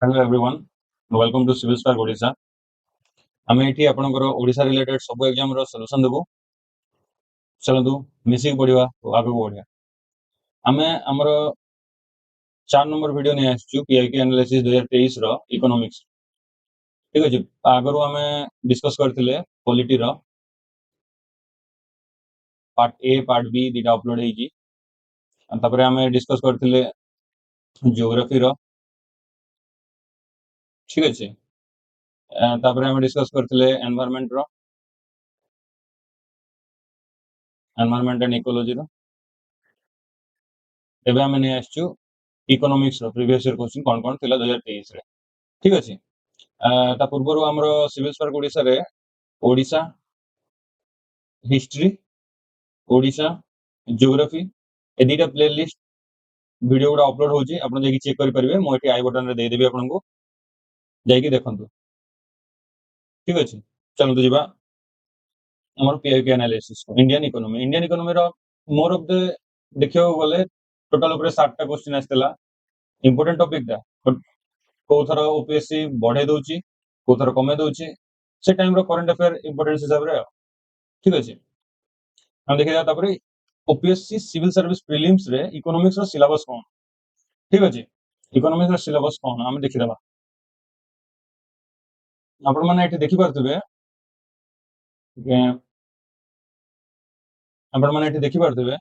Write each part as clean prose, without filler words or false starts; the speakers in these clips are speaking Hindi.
Hello everyone, welcome to civil spark Odisha. आम ये आपंकर ओडिशा रिलेटेड सब एग्जाम सॉल्यूशन देबू। चलतु मिसिक पढ़ा आगे बढ़िया। आम आमर 4 नंबर वीडियो नहीं आसचु पीआईक्यू एनालिसिस 2023 रो इकोनॉमिक्स। ठीक अछि, आगरु आम डिस्कस करथिले पॉलिटी रो पार्ट ए पार्ट बी दीटा अपलोड हेजी। तापर आम डिस्कस करथिले ज्योग्राफी रो। ठीक अछि, तापर आम डिस्कस करथिले एनवायरनमेंट एंड इकोलॉजी रो। एबे आम नहीं आसचु इकोनॉमिक्स रो प्रीवियस ईयर क्वेश्चन कोन कोन थिला 2023 रे। ठीक अछि, ता पूर्व आमर सिविल स्पार्क ओडिशा रे ओडिशा हिस्ट्री, ओडिशा ज्योग्राफी ए दीटा प्लेलिस्ट वीडियो गुड़ा अपलोड होची। आपण जाई चेक करि परिबे। मो एठी आई बटन रे देई देबी आपनको, जाई देखंतु। ठीक अछि, चलतु जिबा हमर पीआईक्यू एनालिसिस इंडियन इकोनॉमी रो मोर ऑफ द देखियो गले टोटल ऊपर 7 टा क्वेश्चन आस्तेला। इंपोर्टेंट टॉपिक दा को थरो ओपीएससी बढ़े दोची, को थरो कमे दोची, से टाइम रो करंट अफेयर इंपोर्टेंस हिसाब रे। ठीक अछि, हम देखिया तापरे ओपीएससी सिविल सर्विस प्रीलिम्स रे इकोनॉमिक्स रो सिलेबस कोन। ठीक अछि, इकोनॉमिक्स रो सिलेबस कोन हम देखि देबा। आपण माने एठी देखि पारथबे जे आपण माने एठी देखि पारथबे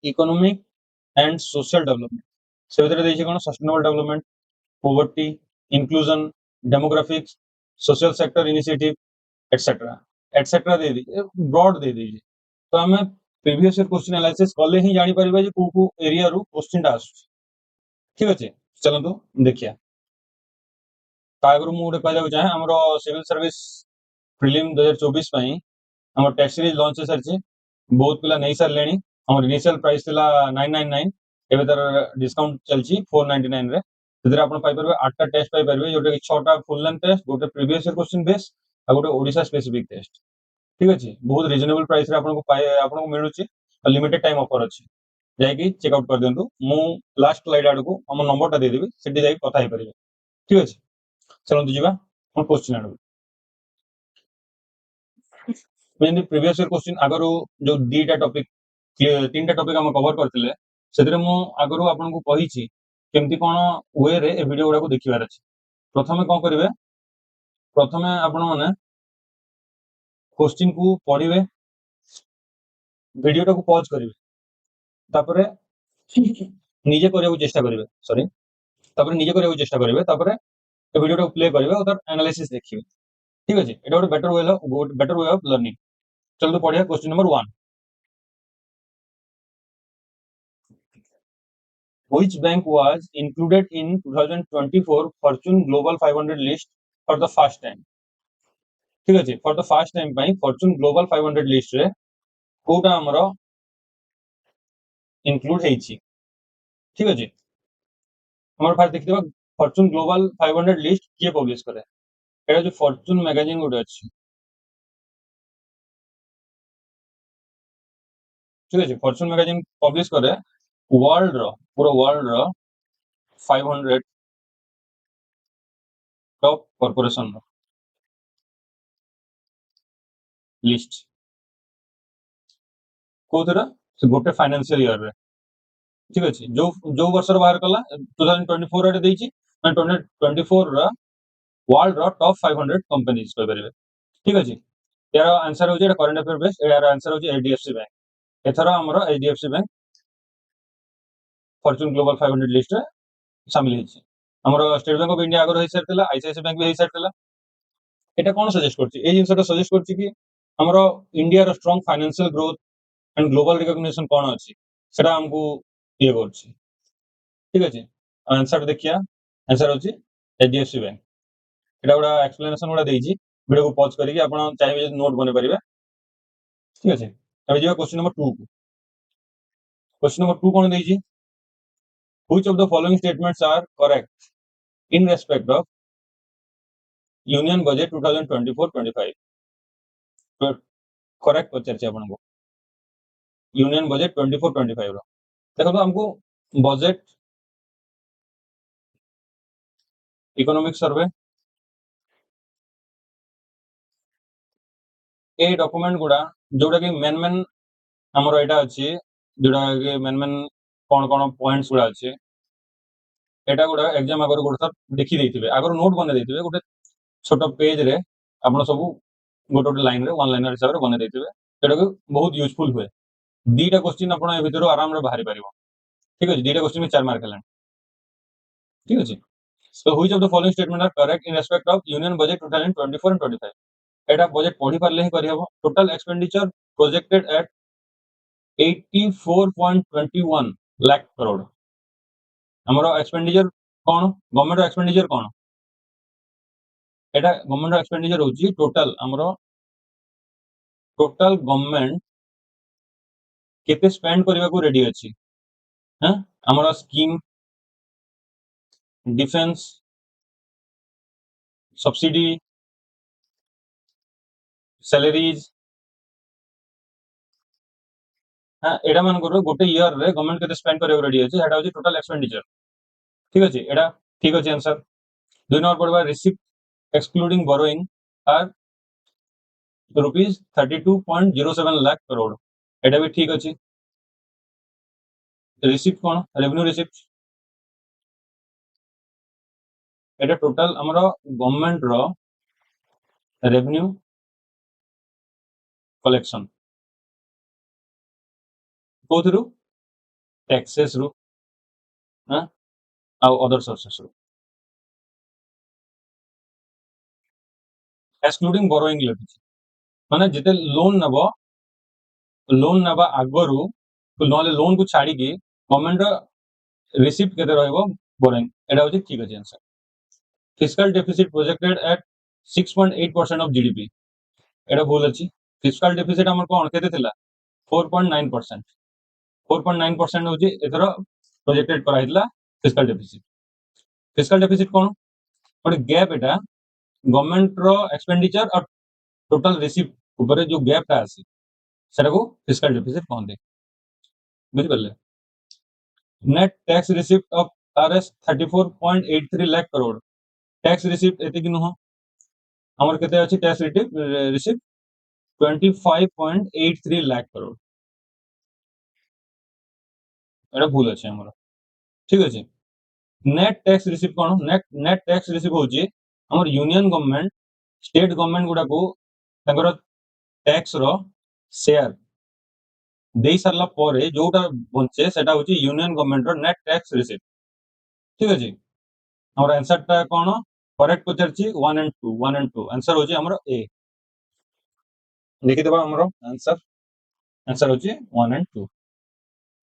इकोनॉमिक एंड सोशल डेवलपमेंट से भीतर देछि कोन sustainable development, poverty, inclusion, demographics, social sector initiative etcetera दे दी ब्रॉड दे दी। तो हमें प्रीवियस ईयर क्वेश्चन एनालिसिस कले ही जानि परिबा जे को एरिया रो क्वेश्चन टा आसु। ठीक अछि, चलंतु देखिया। तागरु मु उडे कहले चाहे हमरो सिविल सर्विस प्रीलिम 2024 पई हमर टेस्ट सीरीज लॉन्च सरछि। बहुत पिला नहीं सरलेनी। हमर इनिशियल प्राइस थिला 999, एबे तर डिस्काउंट चलछि 499 रे। तिदरे आपण पाई परबे 8 टा टेस्ट पाई परबे, जोटे कि 6 टा फुल लेंथ टेस्ट, गोटे प्रीवियस ईयर क्वेश्चन बेस आ गोटे ओडिशा स्पेसिफिक टेस्ट। ठीक अछि, बहुत रिजनेबल प्राइस रे आपनको मिलुछि। लिमिटेड टाइम ऑफर अछि, जाई चेक आउट कर दियंतु। मु लास्ट स्लाइड आडको हम नंबर टा दे देबी, सेठी जाई कथा हे परिबे। ठीक अछि, चलंतु जिबा हम क्वेश्चन आडको। मेन प्रीवियस ईयर क्वेश्चन आगरो जो दीटा टॉपिक तीनटा टॉपिक हम कवर करथिले, सेतरे मु आगरो आपनको कहिछि केमती कोन वे रे ए वीडियो गुडा को देखिबार अछि। प्रथमे कोन करिवे, प्रथमे आपण माने क्वेश्चन को पढिबे, वीडियो टा को पॉज करिवे, तापरे निजे करिया को चेष्टा करिवे। सॉरी, तापरे निजे करिया को चेष्टा करिवे, तापरे ए वीडियो टा को प्ले करिवे और तार एनालिसिस देखिवे। ठीक अछि, एटा गोटे बेटर वे ऑफ लर्निंग। चलो पढ़िया question number 1। Which bank was included in 2024 Fortune Global 500 list for the first time? ठीक अछि, फॉर द फर्स्ट टाइम पई फॉर्च्यून ग्लोबल 500 लिस्ट रे कोटा हमरो इंक्लूड हेछि। ठीक अछि, हमर फास्ट देखिबा फॉर्च्यून ग्लोबल 500 लिस्ट के पब्लिश करे। एटा जो फॉर्च्यून मैगजीन गोटे अछि। ठीक अछि, फॉर्च्यून मैगजीन पब्लिश करे वर्ल्ड रो, पूरा वर्ल्ड रो 500 टॉप कॉर्पोरेशन रो लिस्ट। कोथरा से गोटे फाइनेंशियल ईयर रे। ठीक अछि, जो जो वर्ष रो बाहर कला 2024 रे देछि, 2024 रो वर्ल्ड रो टॉप 500 कंपनीज कह परिबे। ठीक अछि, यार आंसर हो जे करंट अफेयर बेस, यार आंसर हो जे एचडीएफसी बैंक। एथरा हमरो HDFC bank Fortune global 500 list रे शामिल हेछि। हमरो state bank of India Agar होई सरतला, आईसीआईसीआई बैंक भी होई सरतला। एटा कोन सजेस्ट करछि, ए जिंसटा सजेस्ट करछि कि हमरो इंडिया रो strong financial growth and global recognition कोन अछि, सेटा हमकु ये करछि। ठीक अछि, आंसर देखिया, आंसर होछि एचडीएफसी बैंक। एटा बडा एक्सप्लेनेशन बडा देछि, वीडियो को पॉज करिके आपण चाहे नोट बने परिबे। ठीक अछि, अब जो क्वेश्चन नंबर 2 को। क्वेश्चन नंबर 2 कोन देछि, which of the following statements are correct in respect of union budget 2024-25? तो करेक्ट पचार छी आपन को यूनियन बजट 24-25 रो। देखो तो हमको budget economic survey a document गुड़ा जोटा कि मेन मेन हमर एटा अछि जोटा कि मेन मेन कोन कोन पॉइंट्स गुड़ा अछि एटा गुड़ा एग्जाम आगर गुड़ा देखि देथिबे आगर नोट बने देथिबे गोटे छोट पेज रे आपण सब गोटे गोटे लाइन रे वन लाइनर हिसाब रे बने देथिबे एटा को बहुत यूजफुल हुए दीटा क्वेश्चन आपण ए भीतर आराम रे बाहरी परिबो ठीक अछि दीटा क्वेश्चन में 4 मार्क हलन ठीक अछि so which of the following statement are correct in respect of union budget 2024 and 25 Etah budget पढ़ी पारले ही करि हबो total expenditure projected at 84.21 lakh crore हमरो एक्सपेंडिचर कोन गवर्नमेंट एक्सपेंडिचर कोन एटा गवर्नमेंट एक्सपेंडिचर होची टोटल हमरो टोटल गवर्नमेंट केते स्पेंड करबा को रेडी अछि हां हमरो स्कीम डिफेंस सब्सिडी सैलरीज हां एडा मान करो गोटे ईयर रे गवर्नमेंट केते स्पेंड करबा रेडी अछि एटा होची टोटल एक्सपेंडिचर ठीक अछि एडा ठीक अछि आंसर दुई नंबर पड़वा receipt excluding borrowing are rupees 32.07 lakh crore एटा भी ठीक अछि रिसिप्ट कोन रेवेन्यू रिसिप्ट एटा टोटल हमरो गवर्नमेंट रो रेवेन्यू कलेक्शन कोथरू टैक्सेस रू हां आ अदर सोर्सेस रू एक्सक्लूडिंग बोरोइंग लेखिछि माने जेते लोन नबा आगरू नले लोन को छाड़ी की गवर्नमेंट रिसिप्ट केते रहइबो बोरोइंग एटा होची ठीक अछि answer fiscal deficit projected at 6.8% of GDP एटा भूल अछि फिस्कल डेफिसिट हमर कोन केते थिला 4.9% 4.9% होची एथरो प्रोजेक्टेड कराइतला फिस्कल डेफिसिट कोन और गैप एटा गवर्नमेंट रो एक्सपेंडिचर और टोटल रिसिप्ट ऊपर जो गैप ता आसी सेटा को फिस्कल डेफिसिट कहंदे बुझि पल्ले net tax receipt of RS 34.83 lakh crore tax receipt एते कि नुह हमर केते अछि टैक्स रिसिप्ट 25.83 लाख करोड़ एटा भूल अछि हमर ठीक अछि नेट टैक्स रिसिप्ट कोन नेट टैक्स रिसिप्ट होची हमर यूनियन गवर्नमेंट स्टेट गवर्नमेंट गुडा को तंगर टैक्स रो शेयर देई सरला परे जोटा बंचे सेटा होची यूनियन गवर्नमेंट रो नेट टैक्स रिसिप्ट ठीक अछि हमर आंसर ता कोन करेक्ट पचरची 1 and 2 आंसर होची हमर ए देखि देबा हमर आंसर होची 1 and 2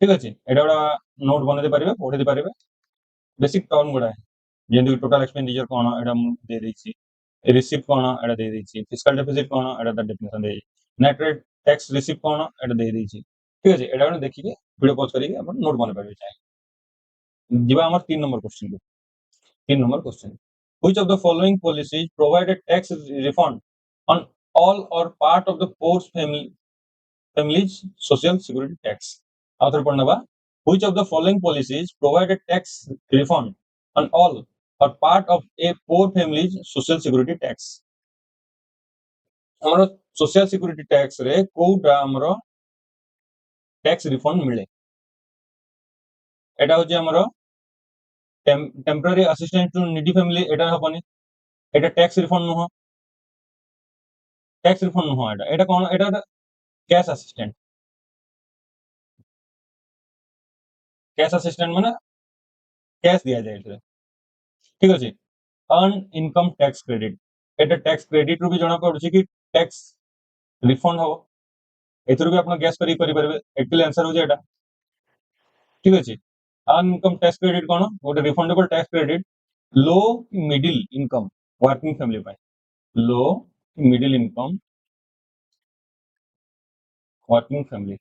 ठीक अछि एटा बडा नोट बने दे परिबे पढे दे परिबे बेसिक टर्म गुडा जेंदि टोटल एक्सपेंडिचर कोन एटा दे देछि रिसिप्ट कोन एटा दे देछि फिस्कल डेफिसिट कोन एटा द डेफिनेशन दे नेट टैक्स रिसिप्ट कोन एटा दे देछि ठीक अछि एटा देखि के वीडियो पॉज करिके अपन नोट बने परिबे चाहे जिबा हमर 3 नंबर क्वेश्चन को 3 number question which of the following policies provided tax refund on all or part of the poor family's social security tax author पढ़ना which of the following policies provided tax refund on all or part of a poor family's social security tax हमरो social security tax रे कोउटा हमरो tax refund मिले एटा होची हमरो temporary assistant to needy family एटा हबनी एटा टैक्स रिफंड नुह एटा कोन एटा कैश असिस्टेंट माने कैश दिया जाय एटा ठीक अछि अर्न इनकम टैक्स क्रेडिट एटा टैक्स क्रेडिट रु भी जणा पडुची कि टैक्स रिफंड हो एथुर भी आपण गैस करि परबे एक्चुअली आंसर हो जे एटा ठीक अछि अर्न इनकम टैक्स क्रेडिट कोन गोटे refundable tax credit low middle income working family पाई low middle income working family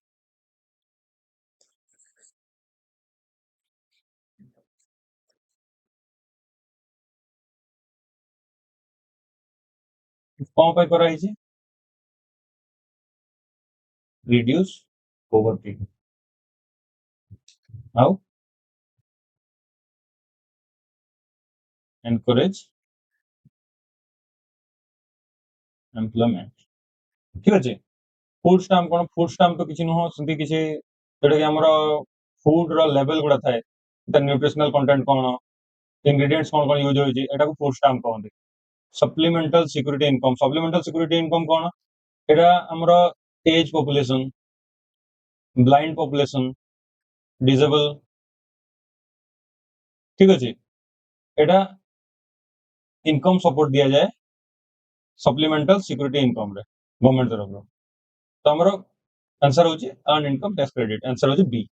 कोन पाई करा हिची reduce poverty how encourage employment ठीक अच्छे फूड स्टाम्प कौन फूड स्टाम्प तो किसी नुह सेमती किसी जोटा कि हमर फूड रो लेवल गुडा थाए न्यूट्रिशनल कंटेंट कौन इंग्रेडिएंट्स कौन कौन यूज होई एटा को फूड स्टाम्प कहंदी सप्लीमेंटल सिक्योरिटी इनकम कौन एटा हमर age population blind population disable ठीक अच्छे एटा इनकम सपोर्ट दिया जाए सप्लीमेंटल सिक्योरिटी इनकम रे गवर्नमेंट तरफ तो हमर आंसर होची earn income tax credit answer होची बी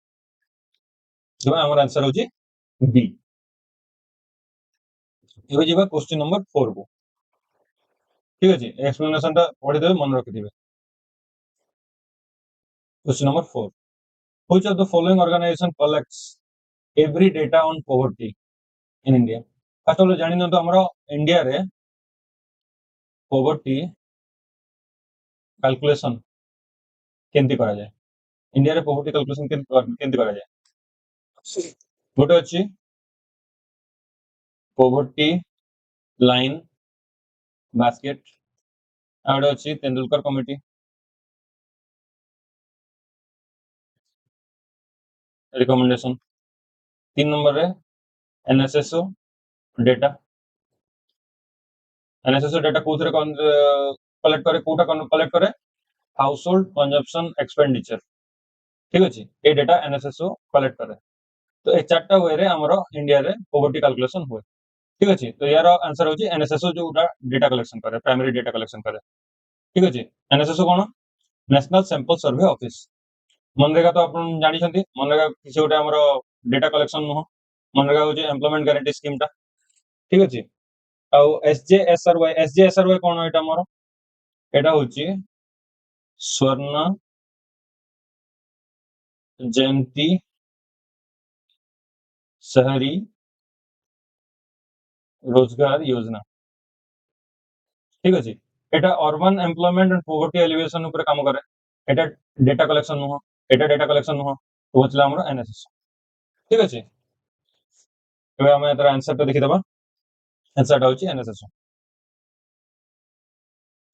जो हमर आंसर होची बी एबे जेबा क्वेश्चन नंबर 4 को ठीक अछि एक्सप्लेनेशन टा पढि देबे मन रखि दिबे question number 4 which of the following organization collects every data on poverty in India first of all जानि न तो हमर इंडिया रे पॉवर्टी कैलकुलेशन केंति करा जाय इंडिया रे पॉवर्टी कैलकुलेशन केंति करा जाय गोटे अछि पॉवर्टी लाइन बास्केट आउट अछि तेंदुलकर कमिटी रिकमेंडेशन 3 नंबर रे एनएसएसओ डेटा एनएसएसओ डेटा कोथरे कलेक्ट करे कोटा कलेक्ट करे हाउस होल्ड कंजम्पशन एक्सपेंडिचर ठीक अछि ए डेटा एनएसएसओ कलेक्ट करे तो ए चारटा वे रे हमरो इंडिया रे पॉवर्टी कैलकुलेशन होय ठीक अछि तो यार आंसर होची एनएसएसओ जो डेटा कलेक्शन करे प्राइमरी डेटा कलेक्शन करे ठीक अछि एनएसएसओ कोन national sample survey office MNREGA तो आपण जानि छथि मनरेगा किसी गोटे हमरो डेटा कलेक्शन नुह मनरेगा होची एम्प्लॉयमेंट गारंटी स्कीम टा ठीक अछि आ एसजेएसआरवाई कोन एटा हमरो एटा होची स्वर्ण जयंती शहरी रोजगार योजना ठीक अछि एटा urban employment and poverty alleviation ऊपर काम करे एटा डेटा कलेक्शन नुह तो बचला हमरो एनएसएस ठीक अछि एबे हम एतर आंसर तो देखि देबा आंसर होची NSS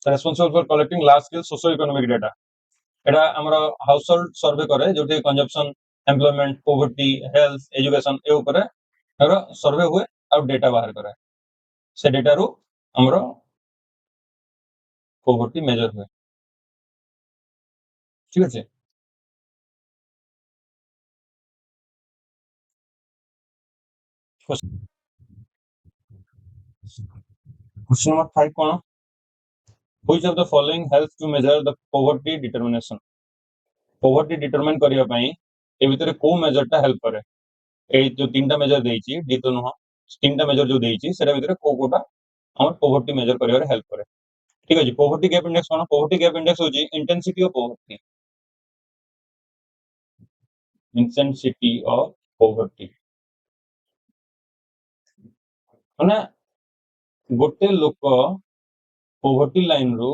responsible for collecting large scale socio economic data एटा हमरो हाउस होल्ड सर्वे करे जोटी consumption employment poverty health education ए ऊपर एरो सर्वे हुए और डेटा बाहर करे से डेटा रो हमरो पॉवर्टी मेजर हुए ठीक अछि क्वेश्चन नंबर 5 कोन which of the following helps to measure the poverty determination poverty determine करिया पई ए भितरे को मेजरटा हेल्प करे ए जो तीनटा मेजर देइची डी तो नुह तीनटा मेजर जो देइची सेटा भितरे कोटा हमर पॉवर्टी मेजर करिया हेल्प करे ठीक अछि पॉवर्टी गैप इंडेक्स कोन पॉवर्टी गैप इंडेक्स होची इंटेंसिटी ऑफ पॉवर्टी माने गोटे लोक पॉवर्टी लाइन रो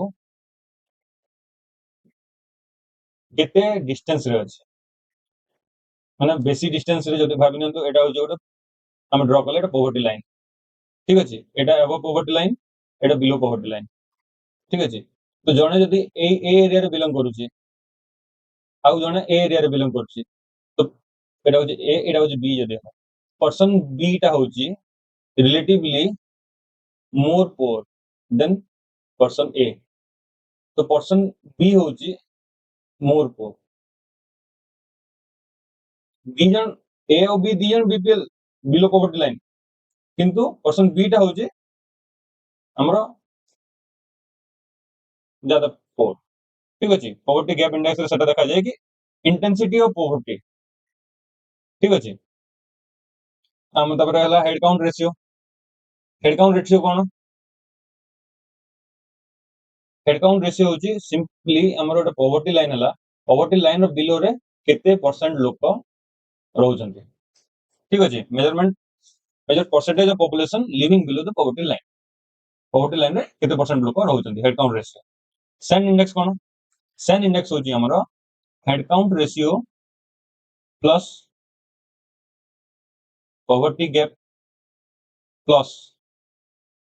केते डिस्टेंस रे अछि माने बेसी डिस्टेंस रे जदि भाबि नतो एटा होची गोटे हम ड्रा करले एटा पॉवर्टी लाइन ठीक अछि एटा अबव पॉवर्टी लाइन एटा बिलो पॉवर्टी लाइन ठीक अछि तो जणे जदि ए एरिया रे बिलोंग करूची आउ जणे ए एरिया रे बिलोंग करूची तो एटा होची ए एटा होची बी जदि पर्सन बी टा होची रिलेटिवली मोर पोर देन पर्सन ए तो पर्सन बी होची मोर पोर दी जन ए और बी दी जन बीपीएल बिलो पॉवर्टी लाइन किंतु पर्सन बी टा होची हमरो ज्यादा पोर ठीक अछि पॉवर्टी गैप इंडेक्स रे सेटा देखा जाय कि इंटेंसिटी ऑफ पॉवर्टी ठीक अछि हम तबरे हला हेड काउंट रेशियो कोन हेड काउंट रेशियो होची सिंपली हमर ओटा पॉवर्टी लाइन हला पॉवर्टी लाइन रो बिलो रे केते परसेंट लोक रहउछन्ती ठीक अछि major percentage of population living below the poverty line रे केते परसेंट लोक रहउछन्ती head count ratio Sen index कोन सैन इंडेक्स होची हमर head count ratio plus poverty gap plus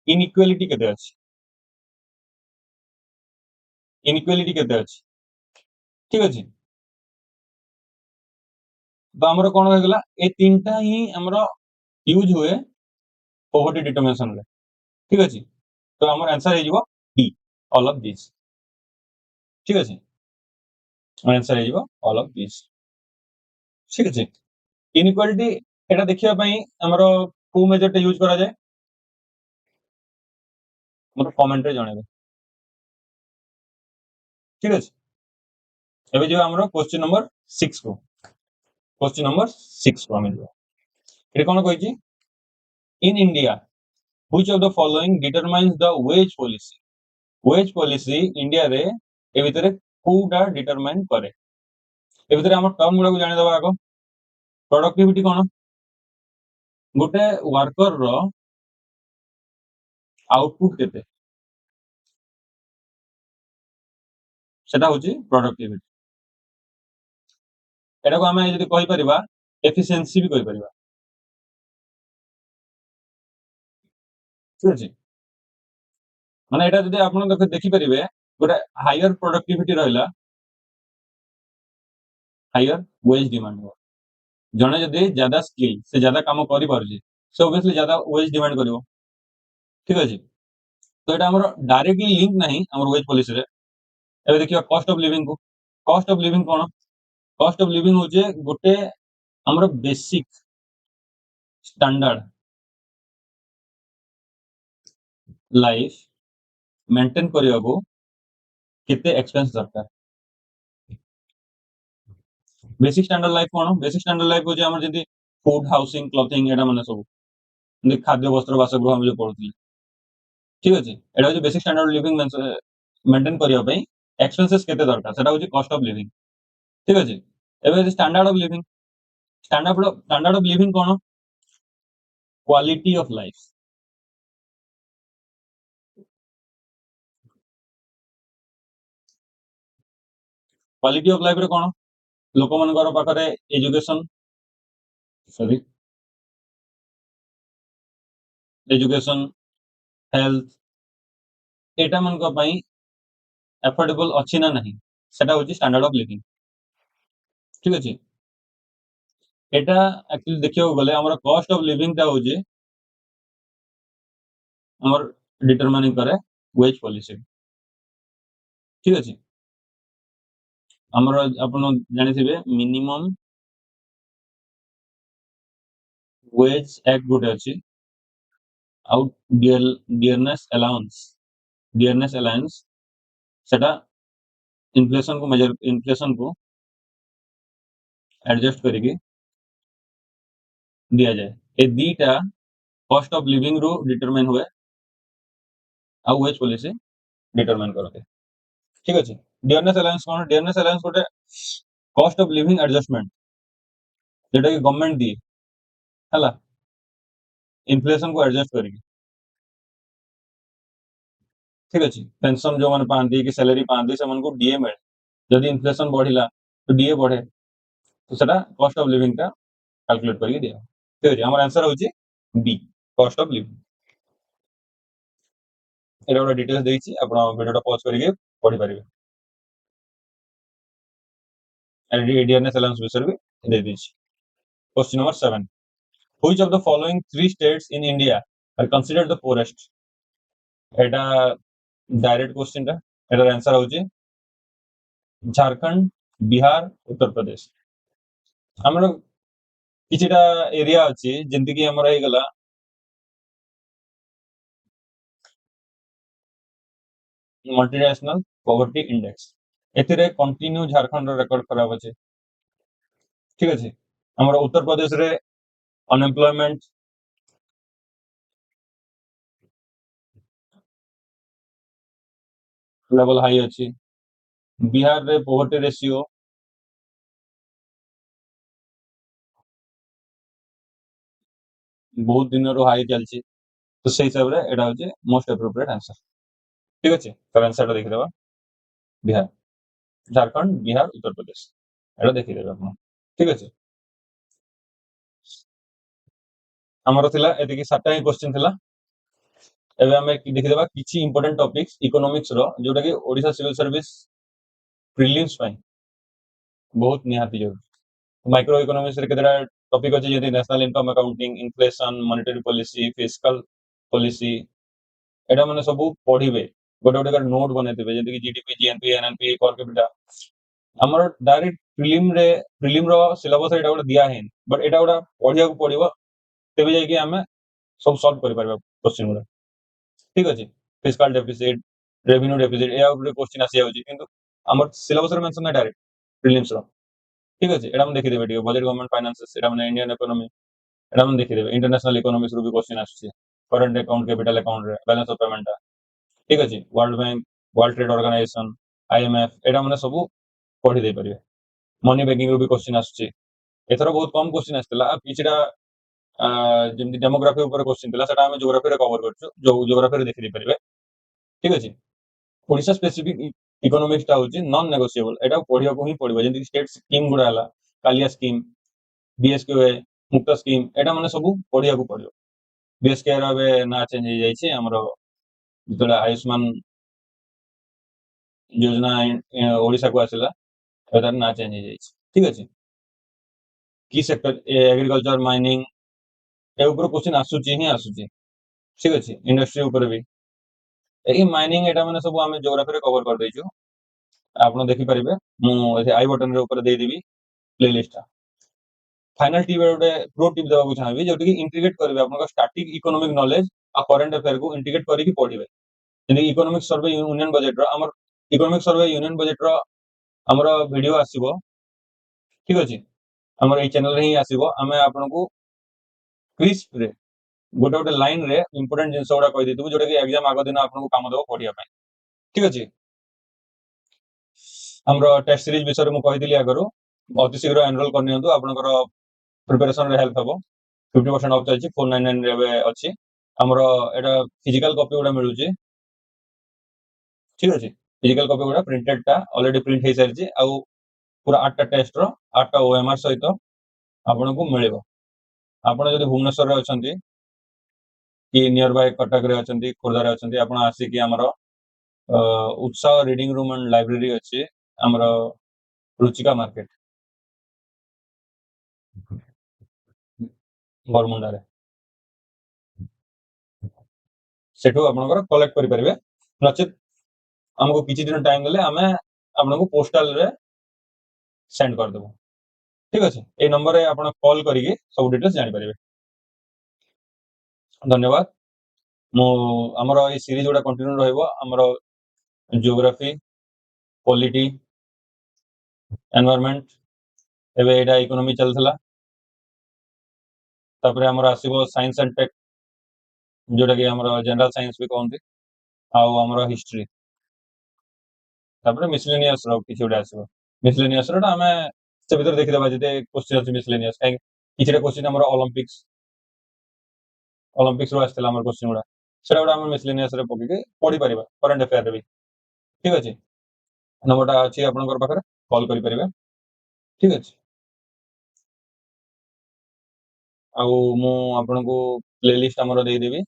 inequality केते अछि इनइक्वालिटी केते अछि ठीक अछि तो हमर कोन हो गेला ए तीनटा ही हमर यूज हुए पॉवर्टी डिटरमिनेशन रे ठीक अछि तो हमर आंसर हे जिवो डी ऑल ऑफ दिस ठीक अछि आंसर हे जिवो ऑल ऑफ दिस ठीक अछि इनइक्वालिटी एटा देखिया पई हमर को मेजर यूज करा जाय मोर कमेंट रे जणेबे ठीक अछि एबे जो हमर क्वेश्चन नंबर 6 को क्वेश्चन नंबर 6 को हम जो एटा कोन कहै छी in India which of the following determines the wage policy India रे ए भितरे कोडा डिटरमाइन करे ए भितरे हमर टर्म गुडा को जानि दबा आगो प्रोडक्टिविटी कोन गोटे वर्कर रो आउटपुट केते सेटा होची प्रोडक्टिविटी एटा को हमें जदी कहि परिबा एफिशिएंसी भी कहि परिबा ठीक अछि माने एटा जदी आपण देखि परिबे गोटे हायर प्रोडक्टिविटी रहला हायर वेज डिमांड हो जने जदी ज्यादा स्किल से ज्यादा काम करि परजे से ऑब्वियसली ज्यादा वेज डिमांड करिवो ठीक अछि तो एटा हमर डायरेक्टली लिंक नाही हमर वेज पॉलिसी रे एबे देखियो cost of living cone cost of living होचे गोटे हमर बेसिक स्टैंडर्ड लाइफ मेंटेन करिया को केते एक्सपेंस दरकार बेसिक स्टैंडर्ड लाइफ कोन बेसिक स्टैंडर्ड लाइफ होचे हमर जदी फूड हाउसिंग क्लॉथिंग एटा माने सब खाद्य वस्त्र बासगृह हम जो पढुथि ठीक अछि एटा होचे बेसिक स्टैंडर्ड लिविंग मेंटेन करिया पई एक्सपेंसेस केते दरकार सेटा होचे कॉस्ट ऑफ लिविंग ठीक अछि एबे standard of living cone quality of life quality of life रे कोन लोक मनकर पाखरे एजुकेशन सॉरी एजुकेशन हेल्थ एटा मनक पई एफोर्डेबल अछि ना नहीं सेटा होची स्टैंडर्ड ऑफ लिविंग ठीक अछि एटा एक्चुअली देखियो गले हमर कॉस्ट ऑफ लिविंग ता होची हमर डिटरमाइनिंग करे वेज पॉलिसी ठीक अछि हमर आपण जानिथिबे मिनिमम वेज एक गुटे अछि आउट डियरनेस अलाउंस सेटा इन्फ्लेशन को एडजस्ट करके दिया जाए ए दीटा कॉस्ट ऑफ लिविंग रो डिटरमाइन हुए आ वेज पॉलिसी डिटरमाइन करते ठीक अछि डियरनेस अलाउंस कोन डियरनेस अलाउंस गोटे कॉस्ट ऑफ लिविंग एडजस्टमेंट जेटा कि गवर्नमेंट दी हला इन्फ्लेशन को एडजस्ट करके ठीक अछि पेंशन जो मन पांती कि सैलरी पांती से मन को डीए मिले जदि इन्फ्लेशन बढ़िला तो डीए बढ़े तो सेटा कॉस्ट ऑफ लिविंग का कैलकुलेट करके दिया ठीक अछि हमर आंसर होची डी कॉस्ट ऑफ लिविंग एटा गोटे डिटेल्स देइछि आपण वीडियो टा पॉज करके पढि परिबे डियरनेस अलाउंस विषय भी दे दीजिए question number 7 which of the following three states in India are considered the poorest Etah direct question टा एटार आंसर होची झारखंड बिहार उत्तर प्रदेश हमर किछटा एरिया अछि जेंति कि हमर हे गला मल्टीनेशनल पॉवर्टी इंडेक्स एथिरे कंटिन्यू झारखंड रो रिकॉर्ड खराब अछि ठीक अछि हमर उत्तर प्रदेश रे अनएम्प्लॉयमेंट लेवल हाई अछि बिहार रे पॉवर्टी रेशियो बहुत दिन रो हाई चलछि तो से हिसाब रे एटा होचे मोस्ट एप्रोप्रिएट आंसर ठीक अछि तर आंसर टा देखि देबा बिहार झारखंड बिहार उत्तर प्रदेश एटा देखि देबा आपण ठीक अछि हमर थिला एतिकी 7टा ही क्वेश्चन थिला एबे आमे देखिदेबा किछि इंपोर्टेंट टॉपिक्स इकोनॉमिक्स रो जोटा कि ओडिशा सिविल सर्विस प्रीलिम्स ପାଇଁ बहुत निहाती जरूरी। माइक्रो इकोनॉमिक्स रे केतेटा टॉपिक अछि जेति national income accounting, inflation, monetary policy, fiscal policy, एटा माने सब पढ़िबे गोटे गोटे कर नोट बनेथिबे जेति कि GDP, GNP, NNP, per capita हमर डायरेक्ट प्रीलिम रो सिलेबस एटा गोटे दिया हेन बट एटा गोटा पढ़िया को पड़िबो तेबे जाय कि हमें सब सॉल्व करि परबा क्वेश्चन गुडा। ठीक अछि फिस्कल डेफिसिट, रेवेन्यू डेफिसिट या ऊपर क्वेश्चन आसी जाउची किंतु हमर सिलेबस रे मेंशन ना डायरेक्ट प्रीलिम्स रो। ठीक अछि एटा हम देखि देबे ठीक बजट गवर्नमेंट फाइनेंसेस एटा माने इंडियन इकोनॉमी एटा हम देखि देबे इंटरनेशनल इकोनॉमिक्स रो भी क्वेश्चन आछी करंट अकाउंट कैपिटल अकाउंट रे बैलेंस ऑफ पेमेंट ठीक अछि world bank world trade organization IMF एटा माने सब पढ़ी दे परिबे मनी बैंकिंग रो भी क्वेश्चन आछी एथरो बहुत कम क्वेश्चन आछतला किछटा जेमति डेमोग्राफी ऊपर क्वेश्चन थिला सेटा हम ज्योग्राफी रे कवर करछु जो ज्योग्राफी रे देखि दे परिबे। ठीक अछि ओडिशा स्पेसिफिक इकोनॉमिक्स टा होची नॉन नेगोशिएबल एटा पढ़िया को ही पड़िबो जेंति स्टेट स्कीम गुडा हला कालिया स्कीम बीएसक्यूए मुक्त स्कीम एटा माने सब पढ़िया को पड़ियो बीएसके रे बे ना चेंज हो जाईछे हमरो जेतला आयुष्मान योजना ओडिशा को आसिला एटार ना चेंज हो जाईछे। ठीक अछि की सेक्टर एग्रीकल्चर माइनिंग ए ऊपर क्वेश्चन आसुची ही आसुची। ठीक अछि इंडस्ट्री ऊपर भी ए माइनिंग एटा माने सब हम ज्योग्राफी रे कवर कर दैछु आपण देखि परिबे मु एथे आई बटन रे ऊपर दे देबी प्लेलिस्ट टा फाइनल टिप गोटे प्रो टिप देबाक चाहबी जोटी कि इंटीग्रेट करबे आपन स्टैटिक इकोनॉमिक नॉलेज आ करंट अफेयर को इंटीग्रेट करिकि पढ़िबे जेंति इकोनॉमिक सर्वे यूनियन बजट रो हमर इकोनॉमिक सर्वे यूनियन बजट रो हमर वीडियो आसीबो। ठीक अछि हमर ए चैनल रे ही आसीबो हमें आपन को क्रिस्प रे गोटे गोटे लाइन रे इंपोर्टेंट जिंस गुडा कहि देतबु जोटा कि एग्जाम आगो दिन आपन को काम देबो पढ़िया पय। ठीक अछि हमरो टेस्ट सीरीज विषय रे मु कहि दिली आगरो अति शीघ्र एनरोल करनियंतु आपनकर प्रिपरेशन रे हेल्प हबो 50% ऑफ चलची 499 रे बे अछि हमरो एटा फिजिकल कॉपी गुडा मिलुची। ठीक अछि फिजिकल कॉपी गुडा प्रिंटेड टा ऑलरेडी प्रिंट हे सरची आ पूरा 8टा टेस्ट रो 8टा ओएमआर सहित आपन को मिलिबो आपण जदि भुवनेश्वर रे अछंती कि नियर बाय कटक रे अछंती खोर्धा रे अछंती आपण आसी कि हमरो उत्साह रीडिंग रूम एंड लाइब्रेरी अछि हमरो रुचिका मार्केट बरमुंडा रे सेठू आपनकर कलेक्ट करि परिबे नचित हमको किछि दिन टाइम देले हमें आपनको पोस्टल रे सेंड कर देबो। ठीक अछि ए नंबर रे आपण कॉल करिके सब डिटेल्स जानि परिबे। धन्यवाद मो हमरो ए सीरीज गुडा कंटिन्यू रहइबो हमरो ज्योग्राफी पॉलिटी एनवायरनमेंट एबे एटा इकोनॉमी चलथला तापरे हमरो आसीबो साइंस एंड टेक जोटा कि हमरो जनरल साइंस भी कहंती आ हमरो हिस्ट्री तापरे मिसलेनियस रो किछि गुडा आसीबो मिसलेनियस रो हमें से भीतर देखि देबा जते क्वेश्चन अछि मिसलेनियस काहे किछटा क्वेश्चन हमरो ओलंपिक्स रो आस्तला हमर क्वेश्चन गुडा सेटा गुडा हम मिसलेनियस रे पकि के पढि परिबा करंट अफेयर रे भी। ठीक अछि नंबरटा अछि आपनकर पाखरे कॉल करि परिबे। ठीक अछि आ मु आपनको प्लेलिस्ट हमरो देई देबी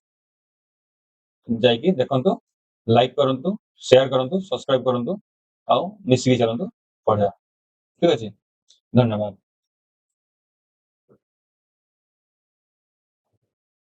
जाइकी देखंतु लाइक करंतु शेयर करंतु सब्सक्राइब करंतु आ मिसिकी चलंतु पढा। ठीक अछि धन्यवाद।